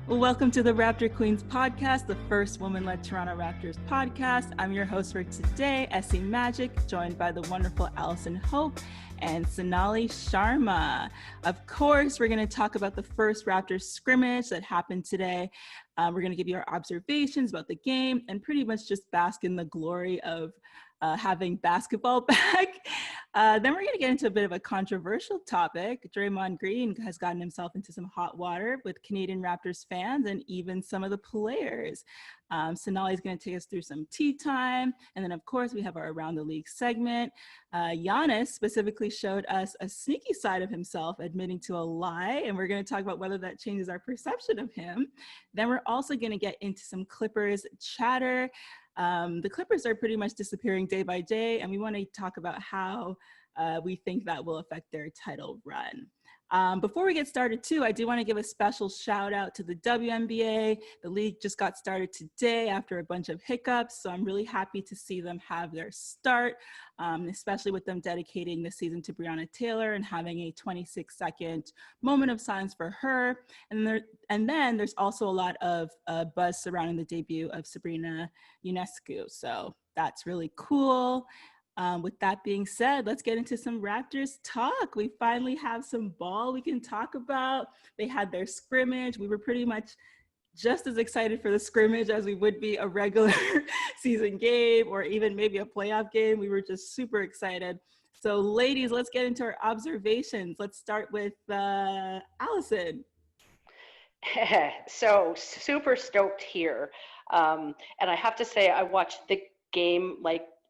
Well, welcome to the Raptor Queens Podcast, the first woman-led Toronto Raptors podcast. I'm your host for today, Esi Magic, joined by the wonderful Alison and Sonali Sharma. Of course, we're going to talk about the first Raptors scrimmage that happened today. We're going to give you our observations about the game and pretty much just bask in the glory of having basketball back. Then we're going to get into a bit of a controversial topic. Draymond Green has gotten himself into some hot water with Canadian Raptors fans and even some of the players. Sonali is going to take us through some tea time. And then, of course, we have our Around the League segment. Giannis specifically showed us a sneaky side of himself, admitting to a lie. And we're going to talk about whether that changes our perception of him. Then we're also going to get into some Clippers chatter. The Clippers are pretty much disappearing day by day, and we want to talk about how we think that will affect their title run. Before we get started, too, I do want to give a special shout out to the WNBA. The league just got started today after a bunch of hiccups, so I'm really happy to see them have their start, especially with them dedicating the season to Breonna Taylor and having a 26-second moment of silence for her. And then there's also a lot of buzz surrounding the debut of Sabrina Ionescu, so that's really cool. With that being said, let's get into some Raptors talk. We finally have some ball we can talk about. They had their scrimmage. We were pretty much just as excited for the scrimmage as we would be a regular season game or even maybe a playoff game. We were just super excited. So ladies, let's get into our observations. Let's start with Alison. So super stoked here. And I have to say, I watched the game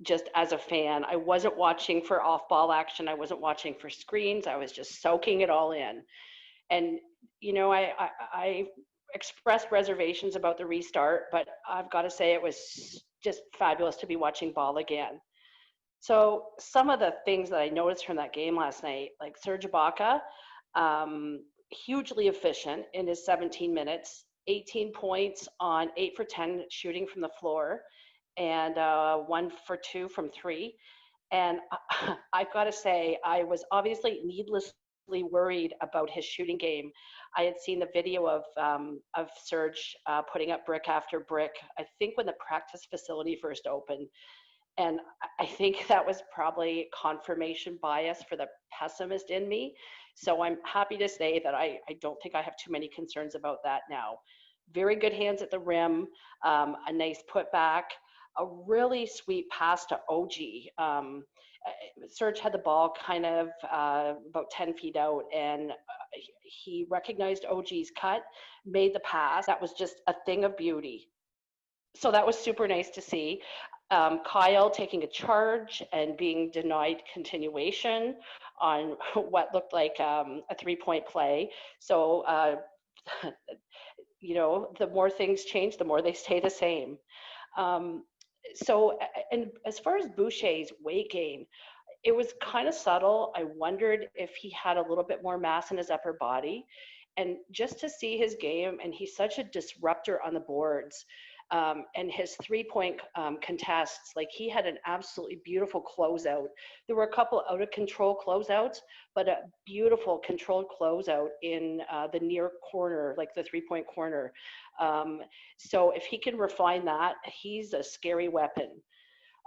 just as a fan. I wasn't watching for off-ball action. I wasn't watching for screens. I was just soaking it all in. And, you know, I expressed reservations about the restart, but I've got to say it was just fabulous to be watching ball again. So some of the things that I noticed from that game last night, like Serge Ibaka, hugely efficient in his 17 minutes, 18 points on 8 for 10 shooting from the floor, and 1 for 2 from 3. And I've got to say, I was obviously needlessly worried about his shooting game. I had seen the video of Serge putting up brick after brick, I think when the practice facility first opened. And I think that was probably confirmation bias for the pessimist in me. So I'm happy to say that I don't think I have too many concerns about that now. Very good hands at the rim, a nice putback, a really sweet pass to OG. Serge had the ball kind of about 10 feet out, and he recognized OG's cut, made the pass. That was just a thing of beauty. So that was super nice to see. Kyle taking a charge and being denied continuation on what looked like a three-point play. So, you know, the more things change, the more they stay the same. So, and as far as Boucher's weight gain, it was kind of subtle. I wondered if he had a little bit more mass in his upper body. And just to see his game, and he's such a disruptor on the boards, and his three-point contests, like he had an absolutely beautiful closeout. There were a couple out of control closeouts, but a beautiful controlled closeout in the near corner, like the three-point corner. So if he can refine that, he's a scary weapon.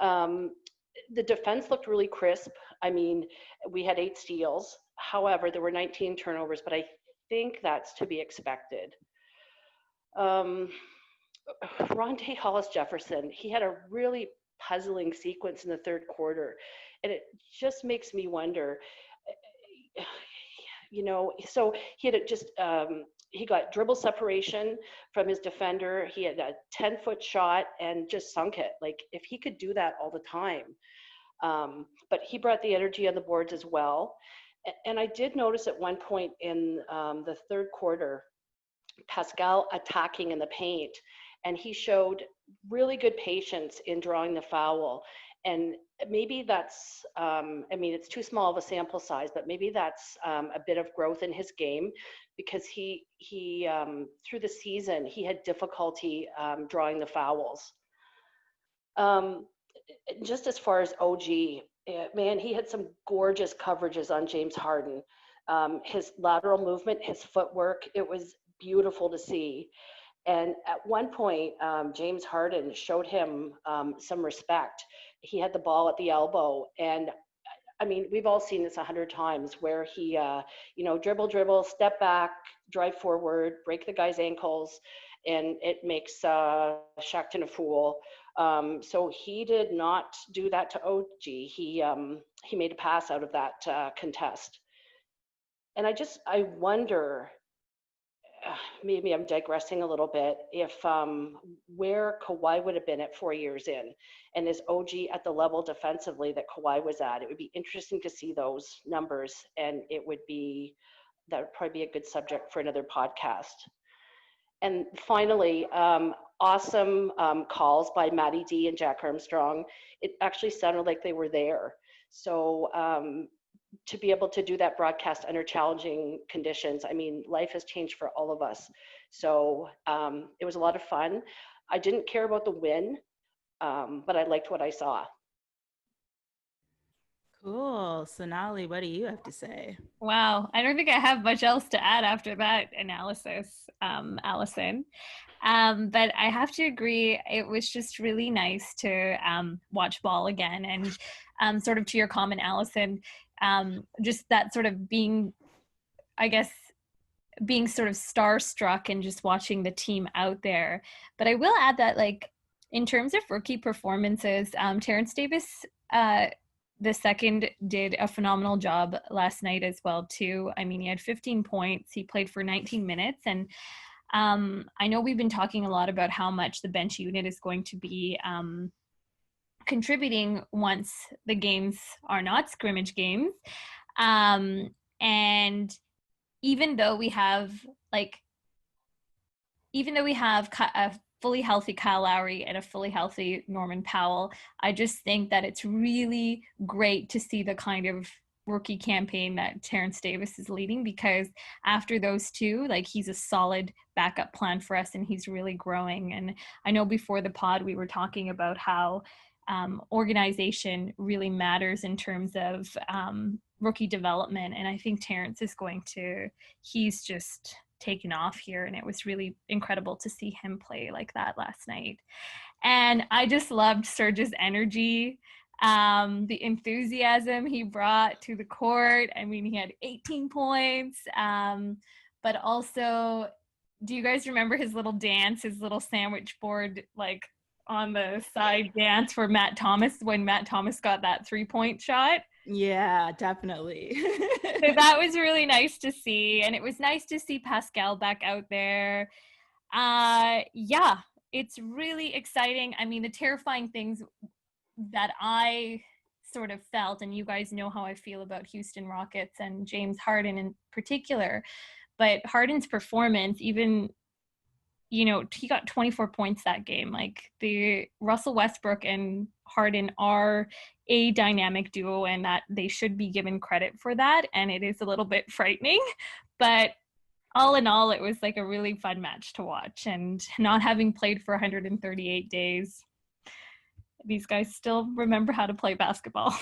The defense looked really crisp. I mean, we had 8 steals. However, there were 19 turnovers, but I think that's to be expected. Rondae Hollis-Jefferson, he had a really puzzling sequence in the third quarter, and it just makes me wonder, you know, so he had he got dribble separation from his defender, he had a 10-foot shot and just sunk it. Like, if he could do that all the time, but he brought the energy on the boards as well. And I did notice at one point in the third quarter, Pascal attacking in the paint, and he showed really good patience in drawing the foul. And maybe that's, I mean, it's too small of a sample size, but maybe that's a bit of growth in his game, because he through the season, he had difficulty drawing the fouls. Just as far as OG, man, he had some gorgeous coverages on James Harden. his lateral movement, his footwork, it was beautiful to see. And at one point, James Harden showed him some respect. He had the ball at the elbow, and I mean, we've all seen this 100 times where he, dribble, step back, drive forward, break the guy's ankles, and it makes Shackton a fool. So he did not do that to OG. He made a pass out of that contest. And I wonder, maybe I'm digressing a little bit, if where Kawhi would have been at 4 years in, and is OG at the level defensively that Kawhi was at? It would be interesting to see those numbers, and that would probably be a good subject for another podcast. And finally, awesome calls by Matty D and Jack Armstrong. It actually sounded like they were there. So to be able to do that broadcast under challenging conditions, I mean, life has changed for all of us. So it was a lot of fun. I didn't care about the win, but I liked what I saw. Cool. Sonali, what do you have to say? Wow. I don't think I have much else to add after that analysis, Alison. But I have to agree, it was just really nice to watch ball again. And sort of to your comment, Alison, just that sort of being sort of starstruck and just watching the team out there. But I will add that, like, in terms of rookie performances, Terrence Davis the second did a phenomenal job last night as well too. I mean, he had 15 points. He played for 19 minutes. And I know we've been talking a lot about how much the bench unit is going to be contributing once the games are not scrimmage games. And even though we have a fully healthy Kyle Lowry and a fully healthy Norman Powell, I just think that it's really great to see the kind of rookie campaign that Terrence Davis is leading, because after those two, like, he's a solid backup plan for us and he's really growing. And I know before the pod we were talking about how organization really matters in terms of rookie development, and I think Terrence is he's just taken off here, and it was really incredible to see him play like that last night. And I just loved Serge's energy, the enthusiasm he brought to the court. I mean, he had 18 points, but also, do you guys remember his little dance, his little sandwich board, like on the side dance for Matt Thomas when Matt Thomas got that 3-point shot? Yeah, definitely. So that was really nice to see. And it was nice to see Pascal back out there. Yeah, it's really exciting. I mean, the terrifying things that I sort of felt, and you guys know how I feel about Houston Rockets and James Harden in particular, but Harden's performance, even, you know, he got 24 points that game. Like, the Russell Westbrook and Harden are a dynamic duo, and that they should be given credit for that. And it is a little bit frightening, but all in all, it was like a really fun match to watch. And not having played for 138 days, these guys still remember how to play basketball.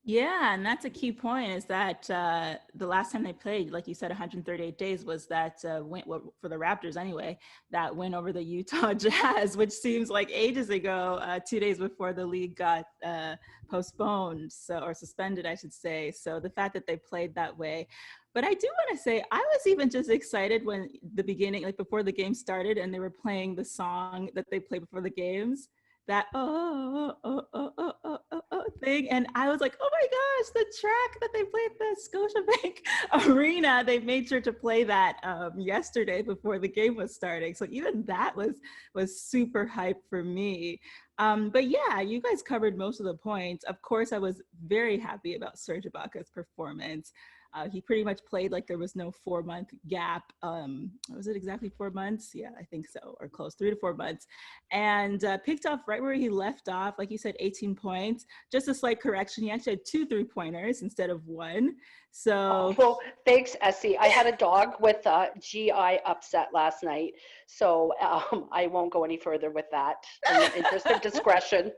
Yeah, and that's a key point, is that the last time they played, like you said, 138 days, was that win for the Raptors anyway, that win over the Utah Jazz, which seems like ages ago, 2 days before the league got postponed, or suspended, I should say. So the fact that they played that way. But I do want to say, I was even just excited when the beginning, like before the game started, and they were playing the song that they play before the games, that thing, and I was like, oh my gosh, the track that they played at the Scotiabank Arena, they made sure to play that yesterday before the game was starting. So even that was super hype for me. But yeah, you guys covered most of the points. Of course, I was very happy about Serge Ibaka's performance. He pretty much played like there was no 4-month gap. Was it exactly 4 months? Yeah, I think so, or close, 3 to 4 months. And picked off right where he left off. Like you said, 18 points. Just a slight correction. He actually had 2 3-pointers instead of 1. So well, thanks, Esi. I had a dog with a GI upset last night, so I won't go any further with that in the interest of discretion.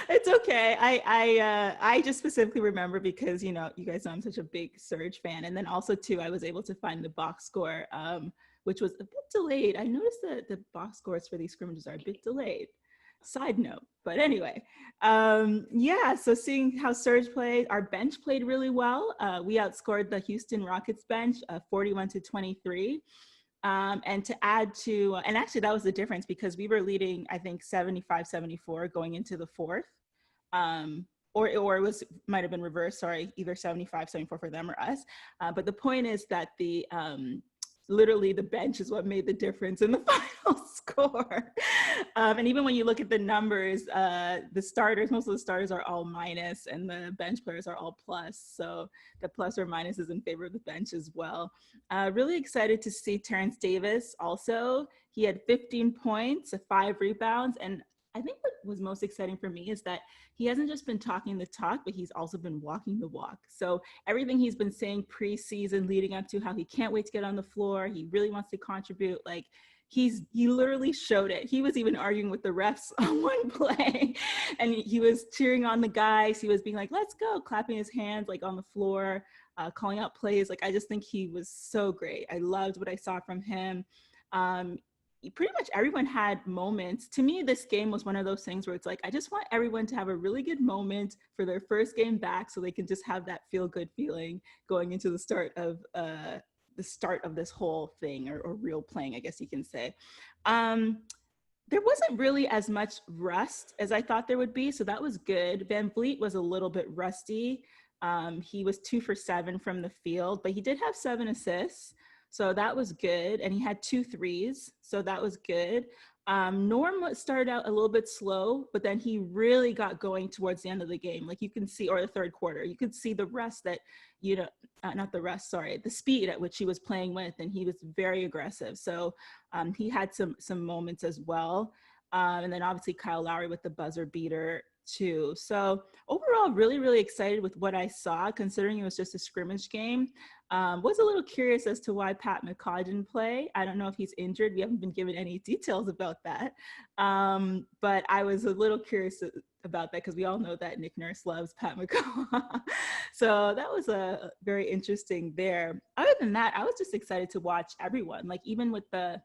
It's okay. I just specifically remember because, you know, you guys know I'm such a big Surge fan. And then also too, I was able to find the box score, which was a bit delayed. I noticed that the box scores for these scrimmages are a bit delayed. Side note. But anyway, yeah, so seeing how Surge played, our bench played really well. We outscored the Houston Rockets bench 41-23. And to add to, and actually that was the difference because we were leading, I think 75-74 going into the fourth. Or it was, might have been reversed, sorry, either 75-74 for them or us. But the point is that the, literally the bench is what made the difference in the final score. And even when you look at the numbers, the starters, most of the starters are all minus and the bench players are all plus. So the plus or minus is in favor of the bench as well. Really excited to see Terrence Davis also. He had 15 points, 5 rebounds, and I think what was most exciting for me is that he hasn't just been talking the talk, but he's also been walking the walk. So everything he's been saying preseason leading up to how he can't wait to get on the floor, he really wants to contribute, like he literally showed it. He was even arguing with the refs on one play and he was cheering on the guys. He was being like, let's go, clapping his hands like on the floor, calling out plays. Like, I just think he was so great. I loved what I saw from him. Pretty much everyone had moments. To me, this game was one of those things where it's like, I just want everyone to have a really good moment for their first game back so they can just have that feel-good feeling going into the start of this whole thing or real playing, I guess you can say. There wasn't really as much rust as I thought there would be, so that was good. Van Vliet was a little bit rusty. He was 2 for 7 from the field, but he did have 7 assists. So that was good. And he had 2 threes. So that was good. Norm started out a little bit slow, but then he really got going towards the end of the game. Like you can see, or the third quarter, you could see the rest that, you know, not the rest, sorry, the speed at which he was playing with, and he was very aggressive. So he had some moments as well. And then obviously Kyle Lowry with the buzzer beater too. So overall, really, really excited with what I saw, considering it was just a scrimmage game. Was a little curious as to why Pat McCaw didn't play. I don't know if he's injured. We haven't been given any details about that. But I was a little curious about that because we all know that Nick Nurse loves Pat McCaw. So that was a very interesting there. Other than that, I was just excited to watch everyone, like even with the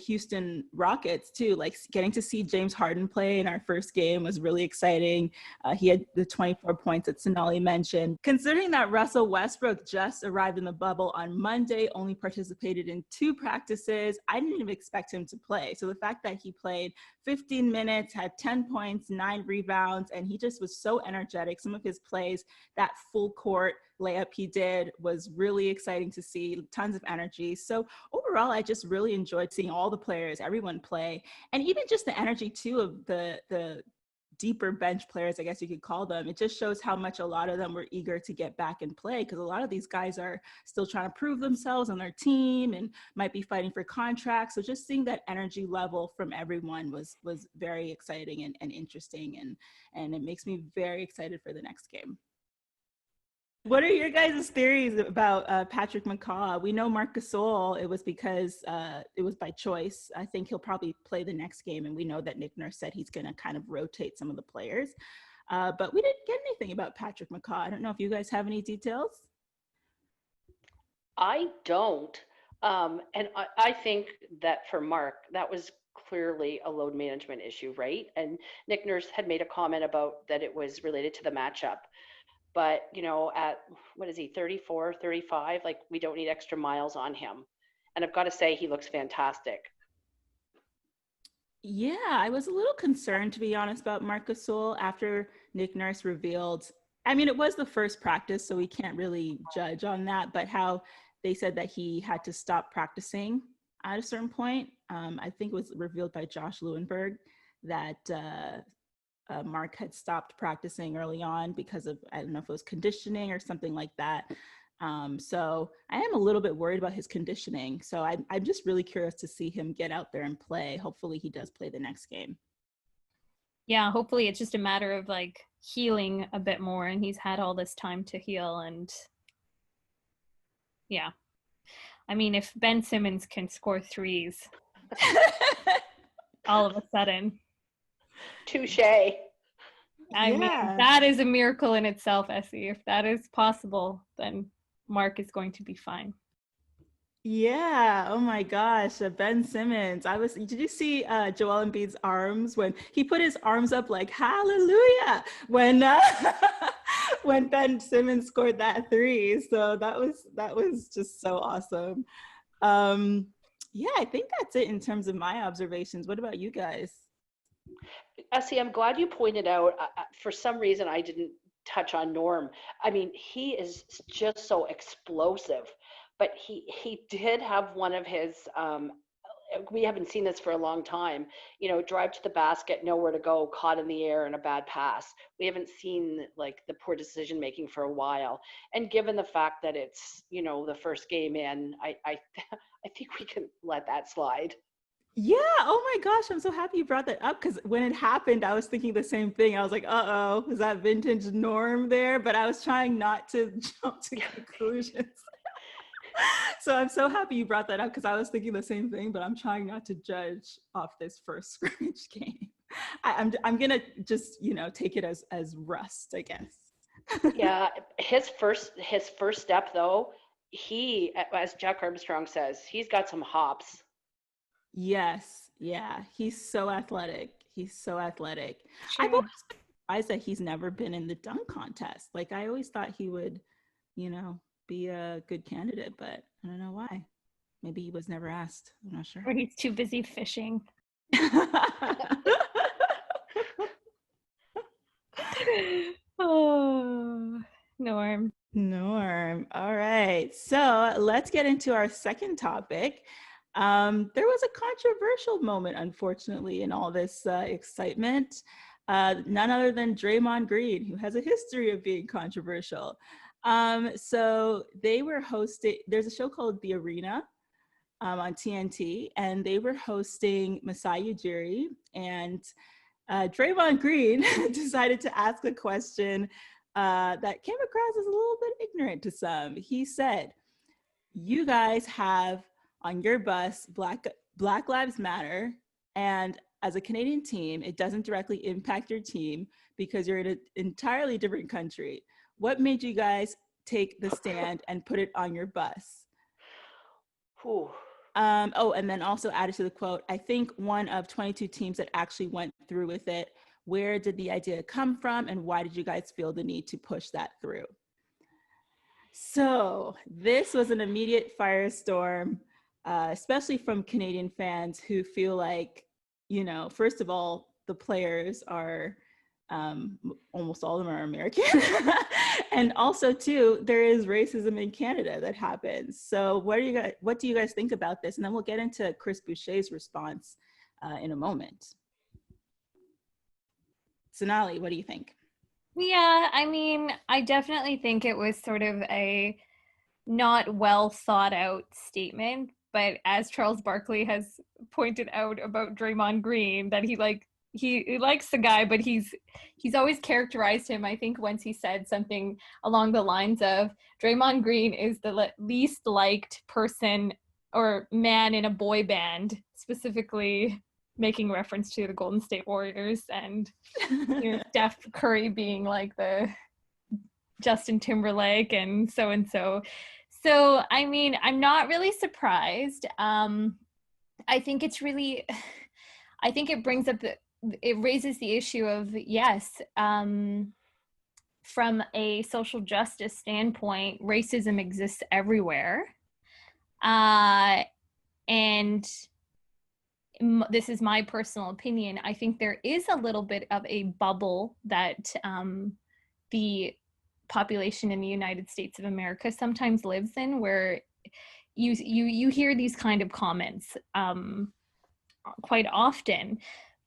Houston Rockets too, like getting to see James Harden play in our first game was really exciting. He had the 24 points that Sonali mentioned. Considering that Russell Westbrook just arrived in the bubble on Monday, only participated in 2 practices, I didn't even expect him to play. So the fact that he played 15 minutes, had 10 points, 9 rebounds, and he just was so energetic. Some of his plays, that full court layup he did was really exciting to see, tons of energy. So overall, I just really enjoyed seeing all the players, everyone play, and even just the energy too of the deeper bench players, I guess you could call them. It just shows how much a lot of them were eager to get back and play, because a lot of these guys are still trying to prove themselves on their team and might be fighting for contracts. So just seeing that energy level from everyone was very exciting and interesting, and it makes me very excited for the next game. What are your guys' theories about Patrick McCaw? We know Marc Gasol, it was because it was by choice. I think he'll probably play the next game, and we know that Nick Nurse said he's going to kind of rotate some of the players. But we didn't get anything about Patrick McCaw. I don't know if you guys have any details. I don't. And I think that for Mark, that was clearly a load management issue, right? And Nick Nurse had made a comment about that it was related to the matchup. But, you know, at, what is he, 34, 35? Like, we don't need extra miles on him. And I've got to say, he looks fantastic. Yeah, I was a little concerned, to be honest, about Marc Gasol after Nick Nurse revealed, I mean, it was the first practice, so we can't really judge on that, but how they said that he had to stop practicing at a certain point. I think it was revealed by Josh Lewenberg that Mark had stopped practicing early on because of, I don't know if it was conditioning or something like that. So I am a little bit worried about his conditioning. So I'm just really curious to see him get out there and play. Hopefully he does play the next game. Yeah, hopefully it's just a matter of like healing a bit more, and he's had all this time to heal. And yeah, I mean, if Ben Simmons can score threes all of a sudden. Touche. I mean, that is a miracle in itself, Esi. If that is possible, then Mark is going to be fine. Yeah. Oh my gosh. Ben Simmons. Did you see Joel Embiid's arms when he put his arms up like hallelujah when when Ben Simmons scored that three? So that was just so awesome. Yeah, I think that's it in terms of my observations. What about you guys? Essie, I'm glad you pointed out, for some reason I didn't touch on Norm. I mean, he is just so explosive, but he did have one of his, we haven't seen this for a long time, drive to the basket, nowhere to go, caught in the air and a bad pass. We haven't seen like the poor decision making for a while. And given the fact that it's, the first game in, I think we can let that slide. Yeah. Oh my gosh. I'm so happy you brought that up, because when it happened, I was thinking the same thing. I was like, uh-oh, is that vintage Norm there? But I was trying not to jump to conclusions. So I'm so happy you brought that up, because I was thinking the same thing, but I'm trying not to judge off this first scrimmage game. I'm gonna just, take it as rust, I guess. Yeah. His first step though, he, as Jack Armstrong says, he's got some hops. Yes. Yeah. He's so athletic. Sure. I've always been surprised that he's never been in the dunk contest. Like, I always thought he would, be a good candidate, but I don't know why. Maybe he was never asked. I'm not sure. Or he's too busy fishing. Oh, Norm. All right. So let's get into our second topic. There was a controversial moment, unfortunately, in all this excitement. None other than Draymond Green, who has a history of being controversial. So they were hosting, there's a show called The Arena on TNT, and they were hosting Masai Ujiri, and Draymond Green decided to ask a question that came across as a little bit ignorant to some. He said, you guys have on your bus Black Lives Matter, and as a Canadian team, it doesn't directly impact your team because you're in an entirely different country. What made you guys take the stand and put it on your bus? Ooh. And then also added to the quote, I think one of 22 teams that actually went through with it. Where did the idea come from, and why did you guys feel the need to push that through? So this was an immediate firestorm, especially from Canadian fans who feel like, first of all, the players are, almost all of them are American. And also too, there is racism in Canada that happens. So what do you guys think about this? And then we'll get into Chris Boucher's response in a moment. Sonali, what do you think? Yeah, I mean, I definitely think it was sort of a not well thought out statement, but as Charles Barkley has pointed out about Draymond Green, that he likes the guy, but he's always characterized him, I think once he said something along the lines of, Draymond Green is the least liked person or man in a boy band, specifically making reference to the Golden State Warriors, and Steph Curry being like the Justin Timberlake and so. So, I mean, I'm not really surprised. I think it brings up it raises the issue of, yes, from a social justice standpoint, racism exists everywhere. And this is my personal opinion. I think there is a little bit of a bubble that the population in the United States of America sometimes lives in, where you hear these kind of comments quite often.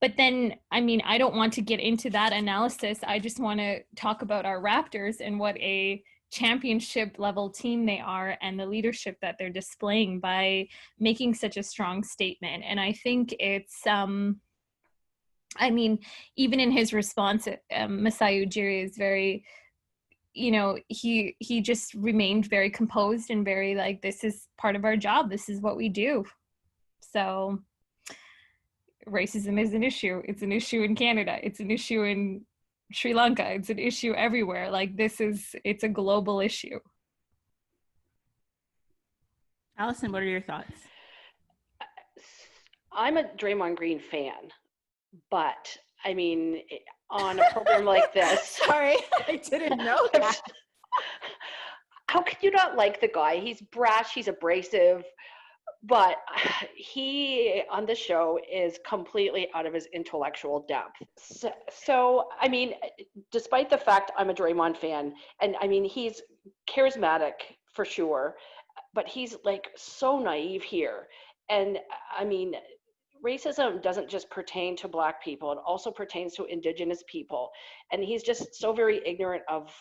But then, I mean, I don't want to get into that analysis. I just want to talk about our Raptors and what a championship level team they are, and the leadership that they're displaying by making such a strong statement. And I think it's, I mean, even in his response, Masai Ujiri is very, he just remained very composed and very like, this is part of our job. This is what we do. So racism is an issue. It's an issue in Canada. It's an issue in Sri Lanka. It's an issue everywhere. Like it's a global issue. Alison, what are your thoughts? I'm a Draymond Green fan, but I mean, on a program like this, sorry, I didn't know that. How can you not like the guy? He's brash, he's abrasive, but he on the show is completely out of his intellectual depth. So I mean, despite the fact I'm a Draymond fan, and I mean, he's charismatic for sure, but he's like so naive here. And I mean, racism doesn't just pertain to Black people, it also pertains to Indigenous people. And he's just so very ignorant of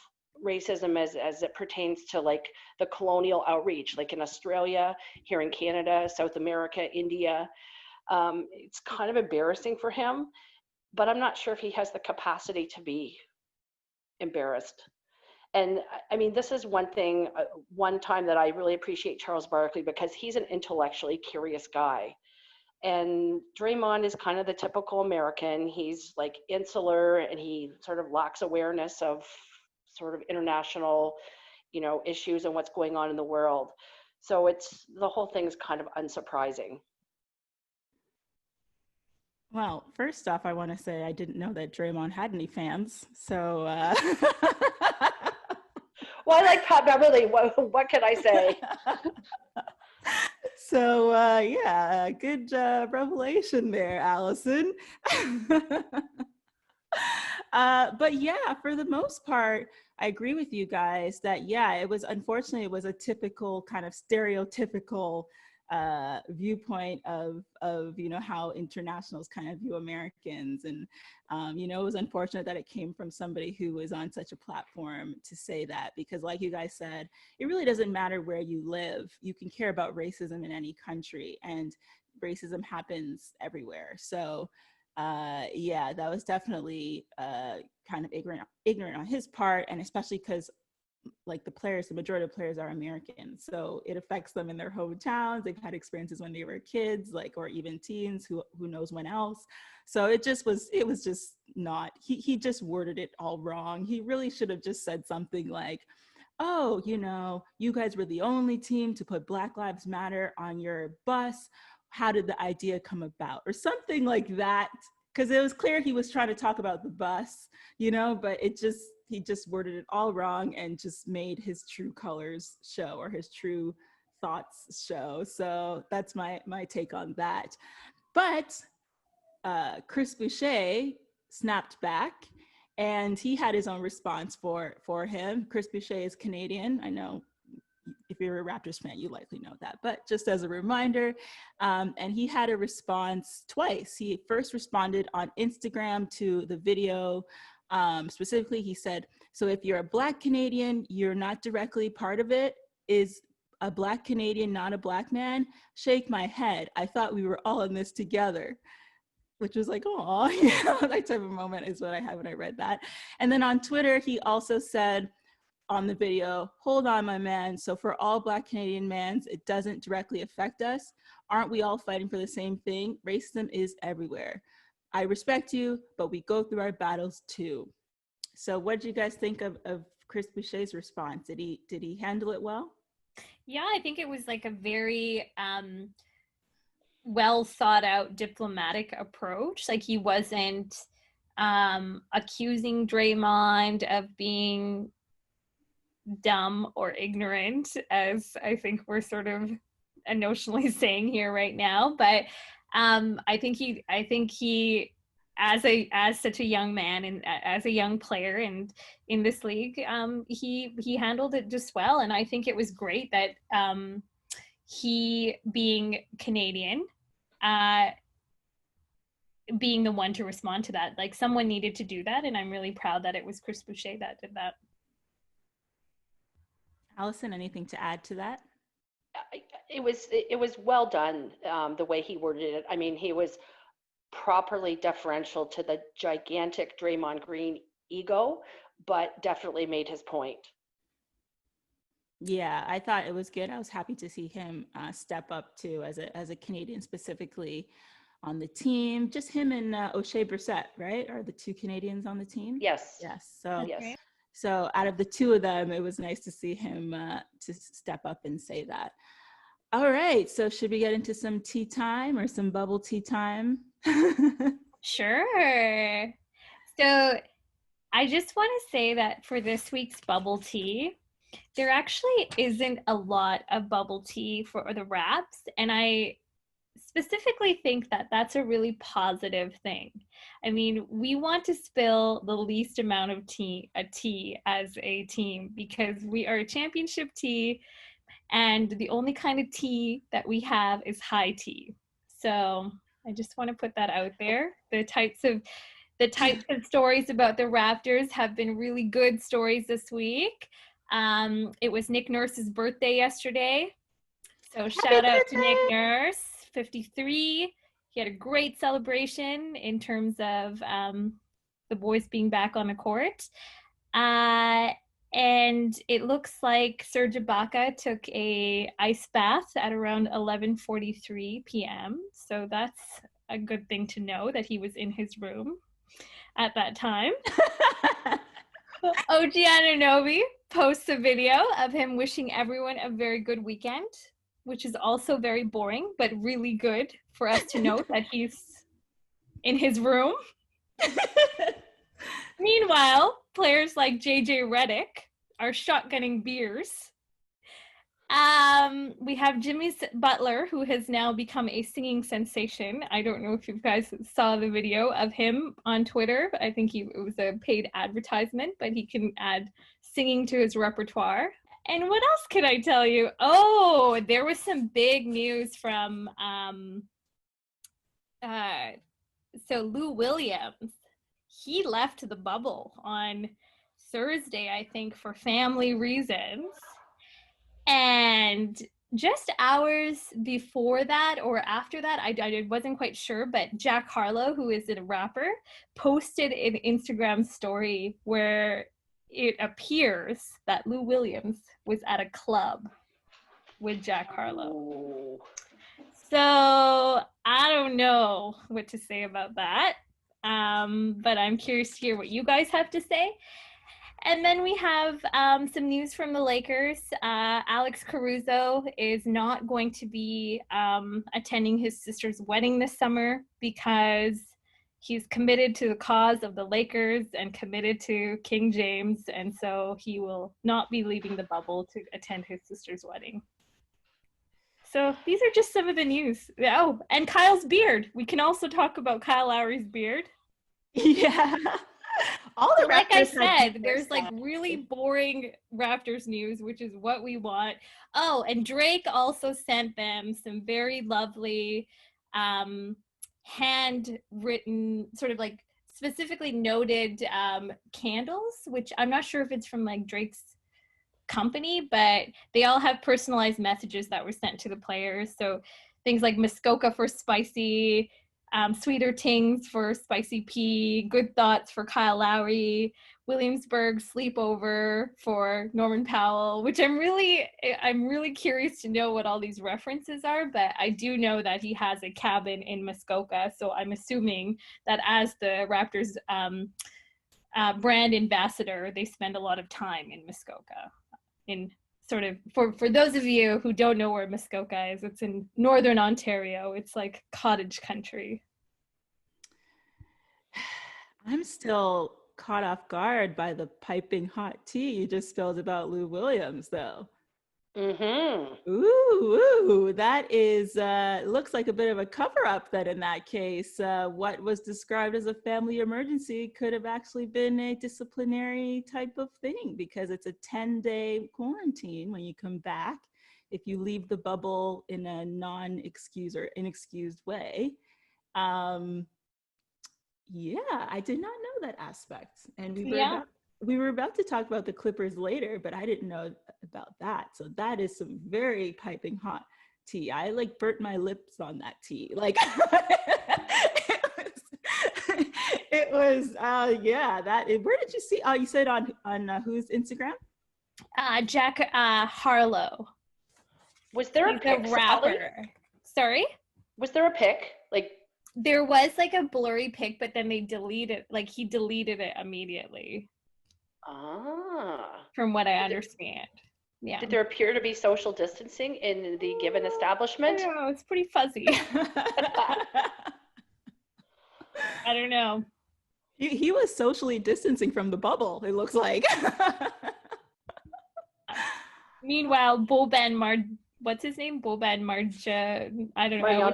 racism as it pertains to like the colonial outreach, like in Australia, here in Canada, South America, India. It's kind of embarrassing for him, but I'm not sure if he has the capacity to be embarrassed. And I mean, this is one thing, one time that I really appreciate Charles Barkley, because he's an intellectually curious guy. And Draymond is kind of the typical American. He's like insular, and he sort of lacks awareness of sort of international, issues and what's going on in the world. So the whole thing is kind of unsurprising. Well, first off, I want to say I didn't know that Draymond had any fans. So, well, I like Pat Beverly. What can I say? So, yeah, good revelation there, Alison. But yeah, for the most part, I agree with you guys that, yeah, it was unfortunately, it was a typical kind of stereotypical viewpoint of how internationals kind of view Americans. And, it was unfortunate that it came from somebody who was on such a platform to say that, because like you guys said, it really doesn't matter where you live. You can care about racism in any country, and racism happens everywhere. So yeah, that was definitely kind of ignorant on his part, and especially because like the majority of players are American, so it affects them in their hometowns. They've had experiences when they were kids, like, or even teens, who knows when else. So it was just not, he just worded it all wrong. He really should have just said something like, oh, you guys were the only team to put Black Lives Matter on your bus. How did the idea come about? Or something like that. Because it was clear he was trying to talk about the bus, but he just worded it all wrong and just made his true colors show, or his true thoughts show. So that's my take on that. But Chris Boucher snapped back, and he had his own response for him. Chris Boucher is Canadian. I know if you're a Raptors fan, you likely know that, but just as a reminder, and he had a response twice. He first responded on Instagram to the video. Specifically, he said, so if you're a Black Canadian, you're not directly part of it. Is a Black Canadian not a Black man? Shake my head. I thought we were all in this together. Which was like, oh, that type of moment is what I had when I read that. And then on Twitter, he also said on the video, hold on, my man. So for all Black Canadian mans, it doesn't directly affect us. Aren't we all fighting for the same thing? Racism is everywhere. I respect you, but we go through our battles too. So what did you guys think of Chris Boucher's response? Did he handle it well? Yeah, I think it was like a very well thought out diplomatic approach. Like, he wasn't accusing Draymond of being dumb or ignorant, as I think we're sort of notionally saying here right now. But I think he as such a young man and as a young player and in this league, he handled it just well. And I think it was great that he, being Canadian, being the one to respond to that. Like, someone needed to do that, and I'm really proud that it was Chris Boucher that did that. Alison, anything to add to that? It was well done, the way he worded it. I mean, he was properly deferential to the gigantic Draymond Green ego, but definitely made his point. Yeah, I thought it was good. I was happy to see him step up too, as a Canadian specifically, on the team. Just him and O'Shea Brissett, right? Are the two Canadians on the team? Yes. Yes. So, Yes. so out of the two of them, it was nice to see him to step up and say that. All right. So should we get into some tea time or some bubble tea time? Sure. So I just want to say that for this week's bubble tea, there actually isn't a lot of bubble tea for the Raps, and I specifically think that that's a really positive thing. I mean, we want to spill the least amount of tea as a team because we are a championship tea, and the only kind of tea that we have is high tea. So I just want to put that out there. The types of stories about the Raptors have been really good stories this week. It was Nick Nurse's birthday yesterday. So shout out to Nick Nurse, 53. He had a great celebration in terms of the boys being back on the court. And it looks like Serge Ibaka took a ice bath at around 11:43 p.m. So that's a good thing to know that he was in his room at that time. OG Anunoby posts a video of him wishing everyone a very good weekend, which is also very boring, but really good for us to note that he's in his room. Meanwhile, players like JJ Redick are shotgunning beers. We have Jimmy Butler, who has now become a singing sensation. I don't know if you guys saw the video of him on Twitter. I think it was a paid advertisement, but he can add singing to his repertoire. And what else can I tell you? Oh, there was some big news from so Lou Williams. He left the bubble on Thursday, I think, for family reasons. And just hours before that or after that, I wasn't quite sure, but Jack Harlow, who is a rapper, posted an Instagram story where it appears that Lou Williams was at a club with Jack Harlow. Ooh. So I don't know what to say about that, but I'm curious to hear what you guys have to say. And then we have some news from the Lakers. Alex Caruso is not going to be attending his sister's wedding this summer because he's committed to the cause of the Lakers and committed to King James. And so he will not be leaving the bubble to attend his sister's wedding. So these are just some of the news. Oh, and Kyle's beard. We can also talk about Kyle Lowry's beard. Yeah. All the so like I said, there's stuff. like really boring Raptors news, which is what we want. Oh, and Drake also sent them some very lovely handwritten, sort of like specifically noted candles, which I'm not sure if it's from like Drake's company, but they all have personalized messages that were sent to the players. So things like Muskoka for spicy, Sweeter Tings for Spicy P, Good Thoughts for Kyle Lowry, Williamsburg Sleepover for Norman Powell, which I'm really curious to know what all these references are, but I do know that he has a cabin in Muskoka, so I'm assuming that as the Raptors brand ambassador, they spend a lot of time in Muskoka. In sort of, for those of you who don't know where Muskoka is, it's in northern Ontario. It's like cottage country. I'm still caught off guard by the piping hot tea you just spilled about Lou Williams, though. Mm-hmm. Ooh, that is, looks like a bit of a cover-up then in that case. What was described as a family emergency could have actually been a disciplinary type of thing because it's a 10-day quarantine when you come back if you leave the bubble in a non-excused or inexcused way. Yeah, I did not know that aspect. And we were about to talk about the Clippers later, but I didn't know about that. So that is some very piping hot tea. I like burnt my lips on that tea. Like it was yeah, where did you see? Oh, you said on whose Instagram? Jack Harlow. Was there a pic? Rapper. Sorry? Was there a pic? Like There was like a blurry pic, but then they deleted, like he deleted it immediately. From what I understand. Yeah. Did there appear to be social distancing in the given establishment? I don't know. It's pretty fuzzy. I don't know. He was socially distancing from the bubble, it looks like. Meanwhile, what's his name? I don't know.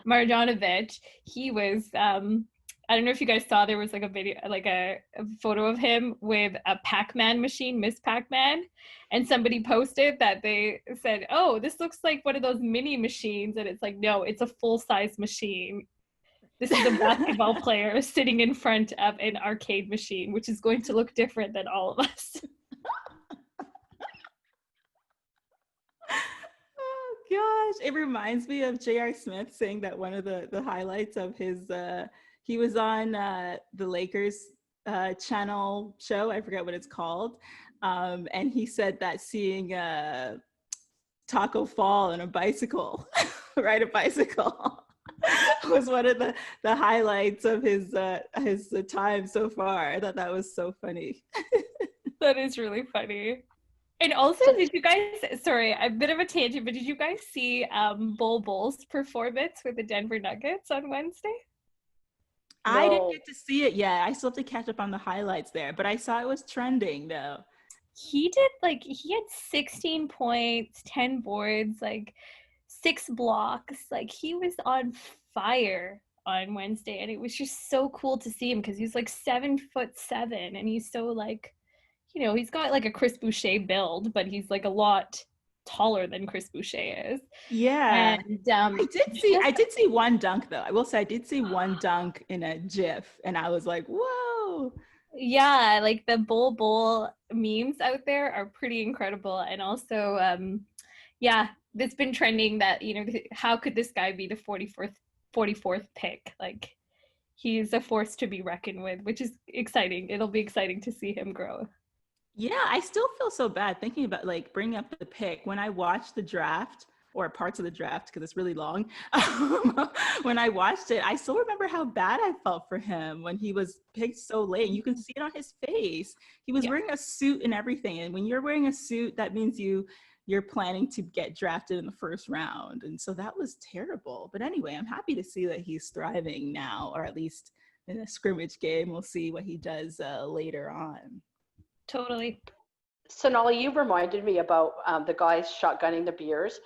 Marjanovic. He was, I don't know if you guys saw, there was like a video, like a photo of him with a Pac-Man machine, Miss Pac-Man. And somebody posted that they said, oh, this looks like one of those mini machines. And it's like, no, it's a full-size machine. This is a basketball player sitting in front of an arcade machine, which is going to look different than all of us. Oh gosh, it reminds me of J.R. Smith saying that one of the highlights of his, he was on the Lakers channel show, I forget what it's called, and he said that seeing Taco fall on a bicycle, ride a bicycle, was one of the highlights of his time so far. I thought that was so funny. That is really funny. And also, did you guys, sorry, a bit of a tangent, but did you guys see Bull's performance with the Denver Nuggets on Wednesday? No. I didn't get to see it yet. I still have to catch up on the highlights there, but I saw it was trending though. He had 16 points, 10 boards, 6 blocks. He was on fire on Wednesday, and it was just so cool to see him because he's 7'7", and he's so he's got a Chris Boucher build, but he's a lot taller than Chris Boucher is. Yeah. And I did see one dunk though. I will say I did see one dunk in a GIF, and I was like, whoa. Yeah, the Bull memes out there are pretty incredible. And also, it's been trending that, how could this guy be the 44th pick? He's a force to be reckoned with, which is exciting. It'll be exciting to see him grow. Yeah, I still feel so bad thinking about bringing up the pick. When I watched the draft, or parts of the draft because it's really long, when I watched it, I still remember how bad I felt for him when he was picked so late. You can see it on his face. He was wearing a suit and everything. And when you're wearing a suit, that means you're planning to get drafted in the first round. And so that was terrible. But anyway, I'm happy to see that he's thriving now, or at least in a scrimmage game. We'll see what he does later on. Totally. Sonali, you reminded me about the guys shotgunning the beers.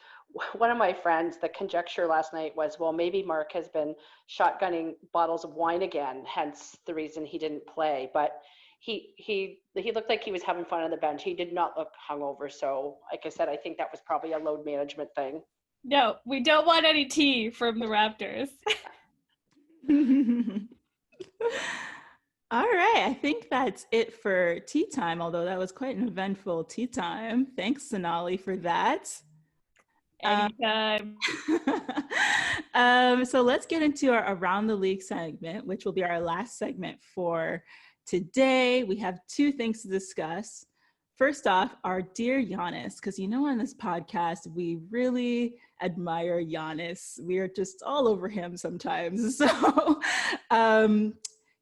One of my friends, the conjecture last night was, well, maybe Mark has been shotgunning bottles of wine again, hence the reason he didn't play. But he looked like he was having fun on the bench. He did not look hungover. So like I said, I think that was probably a load management thing. No, we don't want any tea from the Raptors. All right, I think that's it for tea time, although that was quite an eventful tea time. Thanks, Sonali, for that. Anytime. So let's get into our Around the League segment, which will be our last segment for today. We have 2 things to discuss. First off, our dear Giannis, because on this podcast, we really admire Giannis. We are just all over him sometimes. So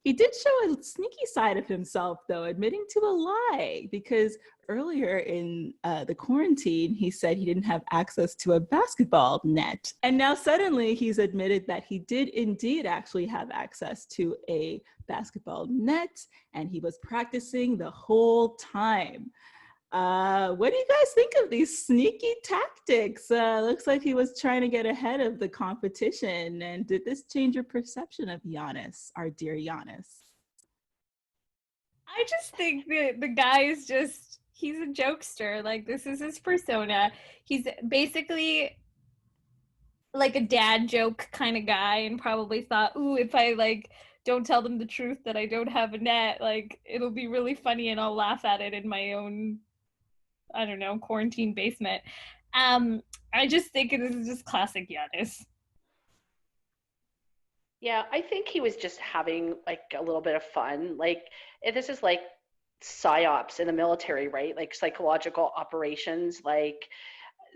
he did show a sneaky side of himself, though, admitting to a lie, because earlier in the quarantine, he said he didn't have access to a basketball net. And now suddenly he's admitted that he did indeed actually have access to a basketball net, and he was practicing the whole time. What do you guys think of these sneaky tactics? Looks like he was trying to get ahead of the competition. And did this change your perception of Giannis, our dear Giannis? I just think that the guy is he's a jokester. This is his persona. He's basically a dad joke kind of guy, and probably thought, ooh, if I don't tell them the truth that I don't have a net, it'll be really funny and I'll laugh at it in my own, I don't know, quarantine basement. I just think this is just classic Giannis. Yeah, I think he was just having a little bit of fun. This is psyops in the military, right? Psychological operations.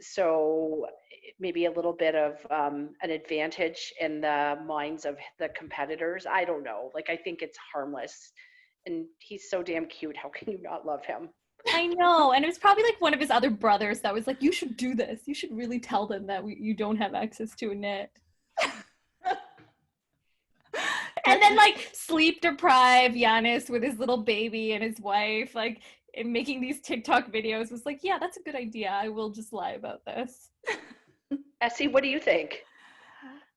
so maybe a little bit of an advantage in the minds of the competitors. I don't know. Like, I think it's harmless. And he's so damn cute. How can you not love him? I know. And it was probably like one of his other brothers that was like, you should do this. You should really tell them that you don't have access to a net. And then like sleep deprive Giannis with his little baby and his wife, like, and making these TikTok videos was like, yeah, that's a good idea. I will just lie about this. Esi, what do you think?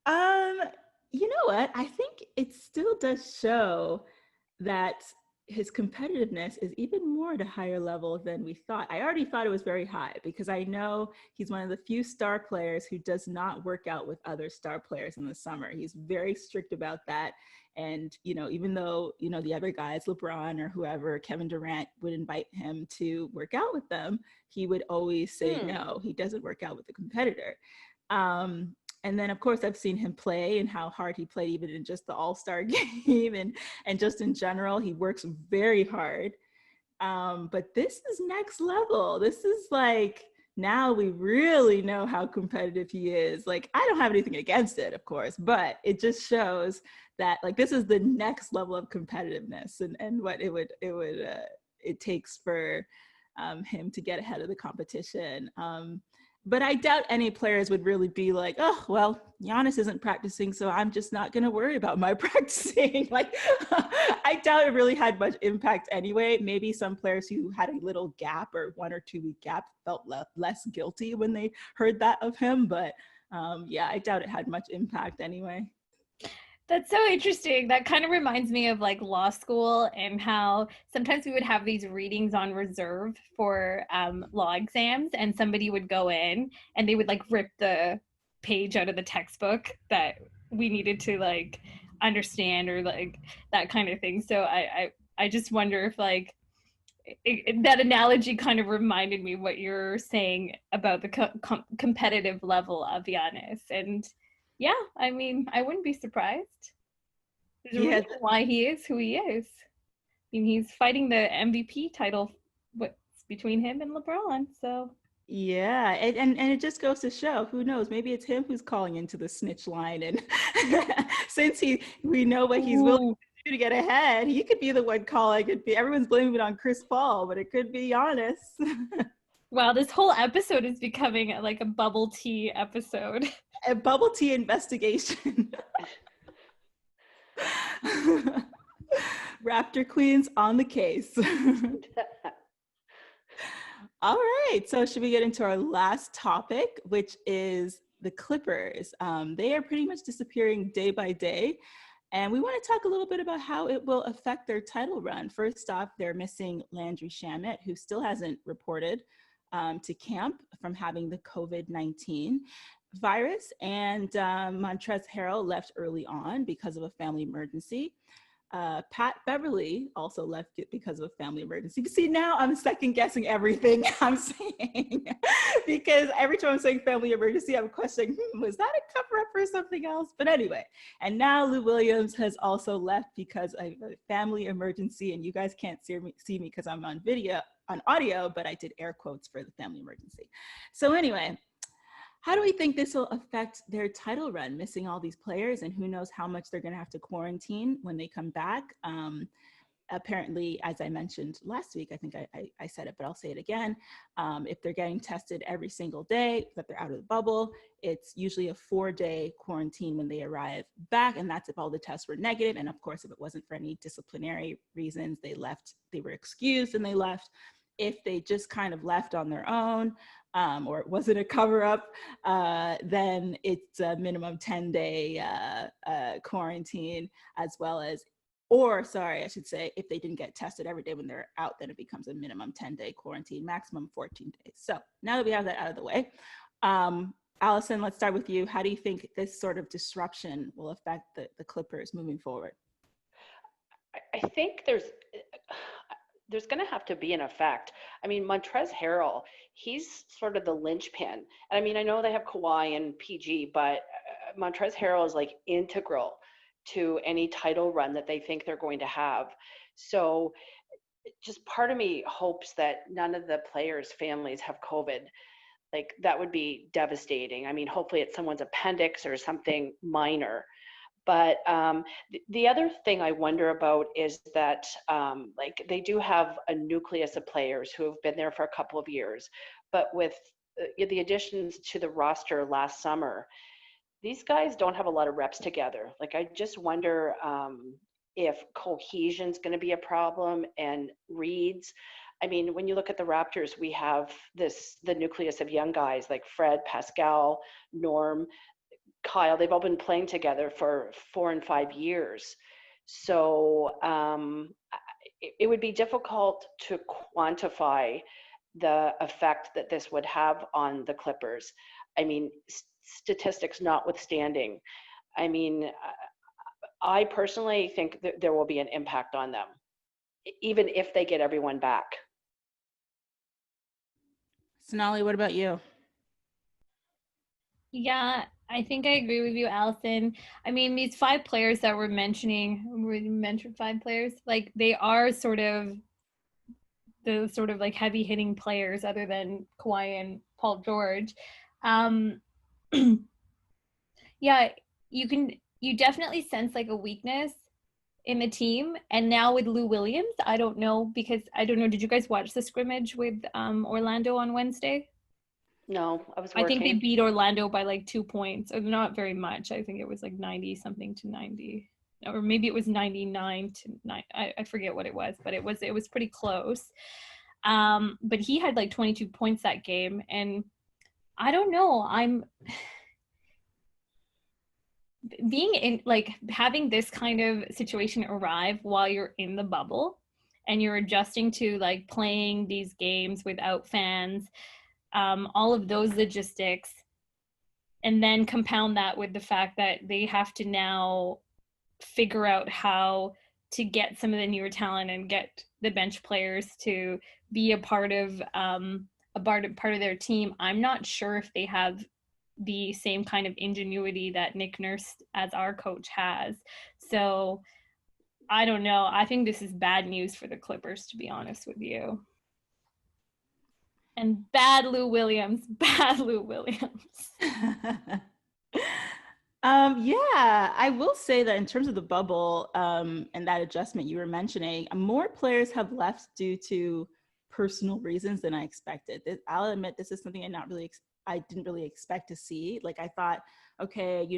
You know what? I think it still does show that his competitiveness is even more at a higher level than we thought. I already thought it was very high because I know he's one of the few star players who does not work out with other star players in the summer. He's very strict about that. And, you know, even though, you know, the other guys, LeBron or whoever, Kevin Durant, would invite him to work out with them, he would always say no, he doesn't work out with the competitor. And then, of course, I've seen him play and how hard he played even in just the All-Star game and just in general, he works very hard. But this is next level. This is like, now we really know how competitive he is. Like, I don't have anything against it, of course, but it just shows that like this is the next level of competitiveness and what it takes for him to get ahead of the competition. But I doubt any players would really be like, oh, well, Giannis isn't practicing, so I'm just not going to worry about my practicing. Like, I doubt it really had much impact anyway. Maybe some players who had a little gap or 1 or 2 week gap felt less guilty when they heard that of him. But yeah, I doubt it had much impact anyway. That's so interesting. That kind of reminds me of like law school and how sometimes we would have these readings on reserve for law exams, and somebody would go in and they would like rip the page out of the textbook that we needed to like understand or like that kind of thing. So I just wonder if like that analogy kind of reminded me what you're saying about the competitive level of Giannis. And yeah, I mean, I wouldn't be surprised. There's a reason why he is who he is. I mean, he's fighting the MVP title what's between him and LeBron, so. Yeah, and it just goes to show, who knows, maybe it's him who's calling into the snitch line. And since we know what he's willing to do to get ahead, he could be the one calling. Everyone's blaming it on Chris Paul, but it could be Giannis. Wow, this whole episode is becoming like a bubble tea episode. A bubble tea investigation. Raptor Queens on the case. All right, so should we get into our last topic, which is the Clippers? They are pretty much disappearing day by day. And we want to talk a little bit about how it will affect their title run. First off, they're missing Landry Shamet, who still hasn't reported to camp from having the COVID-19 virus, and Montrezl Harrell left early on because of a family emergency. Pat Beverly also left it because of a family emergency. See, now I'm second guessing everything I'm saying because every time I'm saying family emergency, I'm questioning, was that a cover up for something else? But anyway, and now Lou Williams has also left because of a family emergency, and you guys can't see me because I'm on audio, but I did air quotes for the family emergency. So anyway, how do we think this will affect their title run, missing all these players, and who knows how much they're going to have to quarantine when they come back? Apparently, as I mentioned last week, I think I said it, but I'll say it again. If they're getting tested every single day, that they're out of the bubble, it's usually a 4-day quarantine when they arrive back. And that's if all the tests were negative. And of course, if it wasn't for any disciplinary reasons, they were excused and they left. If they just kind of left on their own, or it wasn't a cover-up, then it's a minimum 10-day quarantine, as well as, if they didn't get tested every day when they're out, then it becomes a minimum 10-day quarantine, maximum 14 days. So now that we have that out of the way, Alison, let's start with you. How do you think this sort of disruption will affect the Clippers moving forward? I think there's going to have to be an effect. I mean, Montrezl Harrell, he's sort of the linchpin. And I mean, I know they have Kawhi and PG, but Montrezl Harrell is like integral to any title run that they think they're going to have. So just part of me hopes that none of the players' families have COVID. like that would be devastating. I mean, hopefully it's someone's appendix or something minor. But the other thing I wonder about is that like they do have a nucleus of players who have been there for a couple of years, but with the additions to the roster last summer, these guys don't have a lot of reps together. Like I just wonder if cohesion's going to be a problem and reads. I mean, when you look at the Raptors, we have the nucleus of young guys like Fred, Pascal, Norm, Kyle. They've all been playing together for 4 and 5 years. So it would be difficult to quantify the effect that this would have on the Clippers. I mean, statistics notwithstanding, I mean, I personally think that there will be an impact on them, even if they get everyone back. Sonali, what about you? Yeah, I think I agree with you, Alison. I mean, these 5 players that we're mentioning, we mentioned 5 players, like they are sort of the sort of like heavy hitting players other than Kawhi and Paul George. Yeah, you definitely sense like a weakness in the team. And now with Lou Williams, I don't know, did you guys watch the scrimmage with Orlando on Wednesday? No, I was working. I think they beat Orlando by like 2 points, or not very much. I think it was like 90 something to 90, or maybe it was 99 to 9. I forget what it was, but it was pretty close. But he had like 22 points that game, and I don't know. I'm being in like having this kind of situation arrive while you're in the bubble, and you're adjusting to like playing these games without fans. All of those logistics, and then compound that with the fact that they have to now figure out how to get some of the newer talent and get the bench players to be a part of their team. I'm not sure if they have the same kind of ingenuity that Nick Nurse as our coach has. So I don't know. I think this is bad news for the Clippers, to be honest with you. And bad Lou Williams. Yeah, I will say that in terms of the bubble and that adjustment you were mentioning, more players have left due to personal reasons than I expected. I'll admit this is something I didn't really expect to see. Like I thought, okay,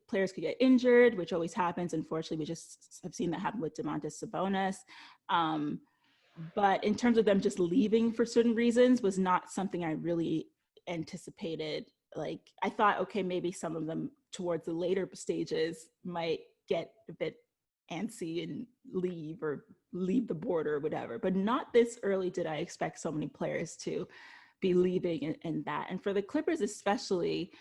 players could get injured, which always happens. Unfortunately, we just have seen that happen with Domantas Sabonis. But in terms of them just leaving for certain reasons was not something I really anticipated. Like I thought, okay, maybe some of them towards the later stages might get a bit antsy and leave the board or whatever, but not this early did I expect so many players to be leaving and that. And for the Clippers especially,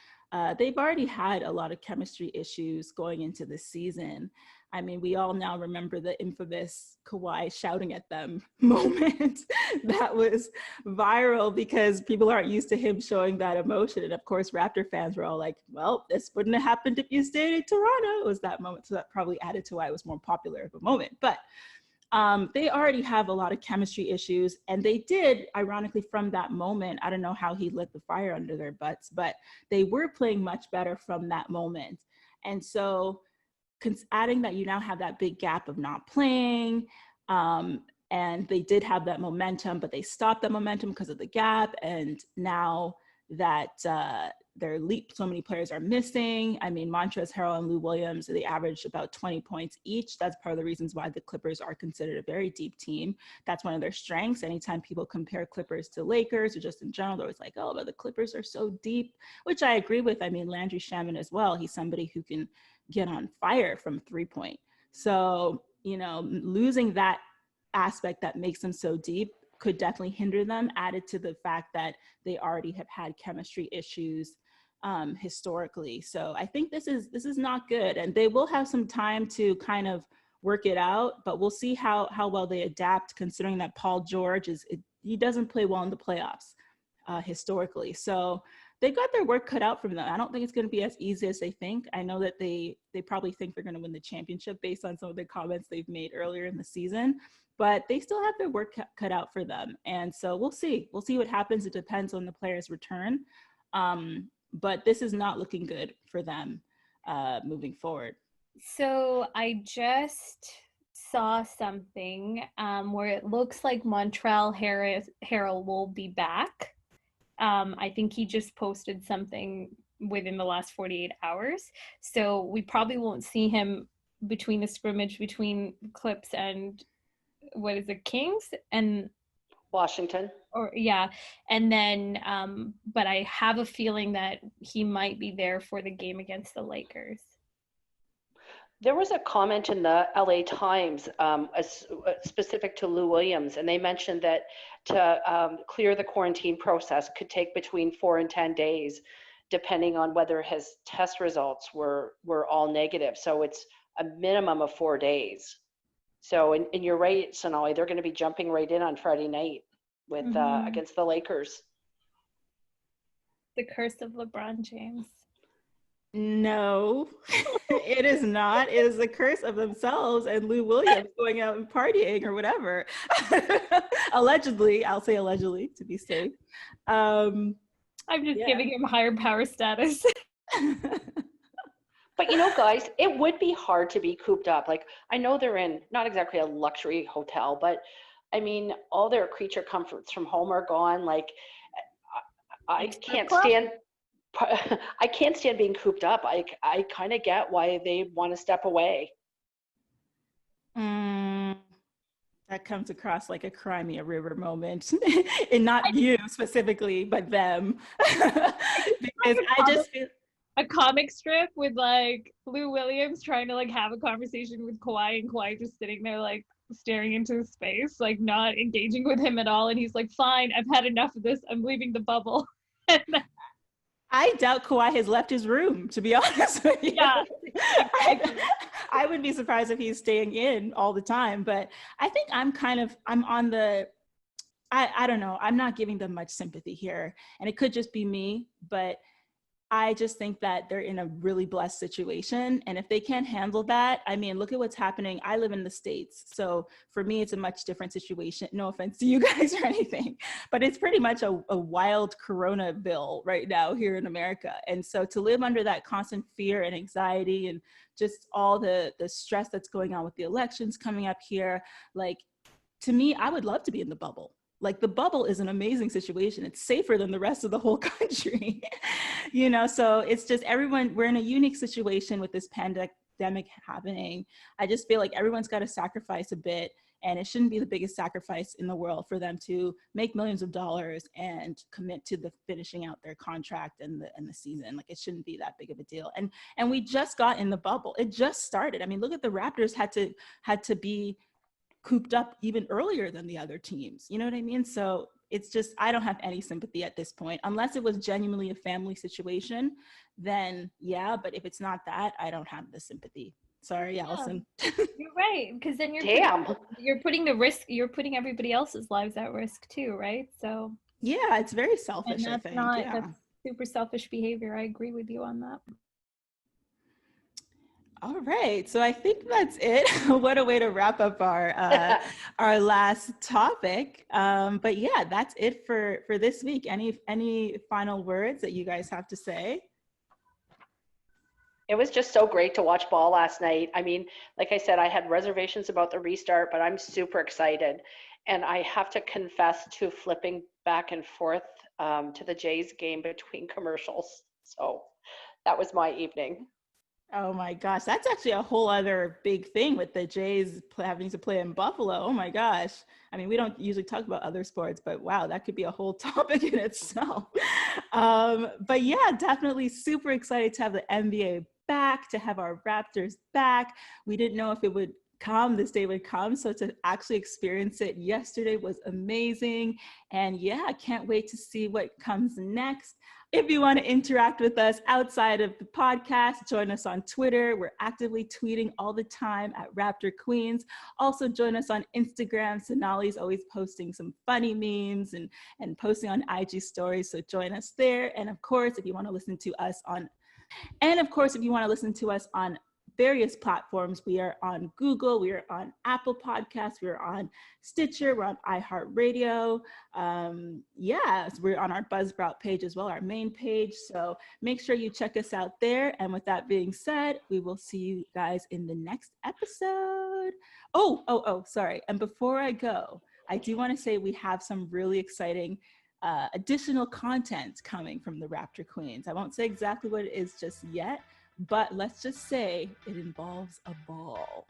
they've already had a lot of chemistry issues going into the season. I mean, we all now remember the infamous Kawhi shouting at them moment that was viral because people aren't used to him showing that emotion. And of course, Raptor fans were all like, well, this wouldn't have happened if you stayed in Toronto. It was that moment. So that probably added to why it was more popular of a moment. But they already have a lot of chemistry issues. And they did, ironically, from that moment, I don't know how he lit the fire under their butts, but they were playing much better from that moment. And so adding that you now have that big gap of not playing, and they did have that momentum, but they stopped that momentum because of the gap. And now that so many players are missing. I mean, Montrezl Harrell and Lou Williams, they averaged about 20 points each. That's part of the reasons why the Clippers are considered a very deep team. That's one of their strengths. Anytime people compare Clippers to Lakers or just in general, they're always like, oh, but the Clippers are so deep, which I agree with. I mean, Landry Shamet as well. He's somebody who can get on fire from 3-point. So, losing that aspect that makes them so deep could definitely hinder them, added to the fact that they already have had chemistry issues historically. So I think this is not good, and they will have some time to kind of work it out, but we'll see how well they adapt, considering that Paul George he doesn't play well in the playoffs historically. So they got their work cut out from them. I don't think it's going to be as easy as they think. I know that they probably think they're going to win the championship based on some of the comments they've made earlier in the season, but they still have their work cut out for them. And so we'll see what happens. It depends on the players' return. But this is not looking good for them moving forward. So I just saw something where it looks like Montreal Harrell will be back. I think he just posted something within the last 48 hours. So we probably won't see him between the scrimmage between Clips and what is it, Kings and Washington. Or yeah. And then but I have a feeling that he might be there for the game against the Lakers. There was a comment in the LA Times specific to Lou Williams, and they mentioned that to clear the quarantine process could take between 4 and 10 days, depending on whether his test results were all negative. So it's a minimum of 4 days. So, and you're right, Sonali, they're going to be jumping right in on Friday night with against the Lakers. The curse of LeBron James. No, it is not. It is the curse of themselves and Lou Williams going out and partying or whatever. Allegedly, I'll say allegedly to be safe. I'm just giving him higher power status. But you know, guys, it would be hard to be cooped up. Like, I know they're in not exactly a luxury hotel, but I mean, all their creature comforts from home are gone. Like, I can't stand being cooped up. I kind of get why they want to step away. That comes across like a Cry Me a River moment. And not you specifically, but them. Because I just feel a comic strip with like Lou Williams trying to like have a conversation with Kawhi, and Kawhi just sitting there like staring into space, like not engaging with him at all. And he's like, fine, I've had enough of this. I'm leaving the bubble. I doubt Kawhi has left his room, to be honest with you. Yeah. I would be surprised if he's staying in all the time, but I think I'm on the, I don't know, I'm not giving them much sympathy here, and it could just be me, but I just think that they're in a really blessed situation. And if they can't handle that, I mean, look at what's happening. I live in the States. So for me, it's a much different situation. No offense to you guys or anything, but it's pretty much a wild Corona bill right now here in America. And so to live under that constant fear and anxiety and just all the stress that's going on with the elections coming up here, like, to me, I would love to be in the bubble. Like, the bubble is an amazing situation. It's safer than the rest of the whole country, you know? So it's just we're in a unique situation with this pandemic happening. I just feel like everyone's got to sacrifice a bit, and it shouldn't be the biggest sacrifice in the world for them to make millions of dollars and commit to the finishing out their contract and the season. Like, it shouldn't be that big of a deal. And we just got in the bubble. It just started. I mean, look at the Raptors had to be cooped up even earlier than the other teams. You know what I mean? So it's just, I don't have any sympathy at this point, unless it was genuinely a family situation, then yeah, but if it's not that, I don't have the sympathy. Sorry, Alison. You're right, because then you're putting everybody else's lives at risk too, right? So yeah, it's very selfish. I think that's super selfish behavior. I agree with you on that. All right, so I think that's it. What a way to wrap up our last topic. But yeah, that's it for this week. Any final words that you guys have to say? It was just so great to watch ball last night. I mean, like I said, I had reservations about the restart, but I'm super excited. And I have to confess to flipping back and forth to the Jays game between commercials. So that was my evening. Oh my gosh, that's actually a whole other big thing with the Jays having to play in Buffalo. Oh my gosh. I mean, we don't usually talk about other sports, but wow, that could be a whole topic in itself. But yeah, definitely super excited to have the NBA back, to have our Raptors back. We didn't know if it would come, this day would come. So to actually experience it yesterday was amazing. And yeah, I can't wait to see what comes next. If you want to interact with us outside of the podcast, join us on Twitter. We're actively tweeting all the time at Raptor Queens. Also join us on Instagram. Sonali's always posting some funny memes and posting on IG stories. So join us there. And of course, if you want to listen to us on various platforms, we are on Google, we are on Apple Podcasts, we are on Stitcher, we're on iHeartRadio. We're on our Buzzsprout page as well, our main page. So make sure you check us out there. And with that being said, we will see you guys in the next episode. Sorry. And before I go, I do want to say we have some really exciting additional content coming from the Raptor Queens. I won't say exactly what it is just yet, but let's just say it involves a ball.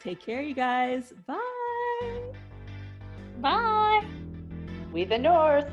Take care, you guys. Bye. Bye. We the North.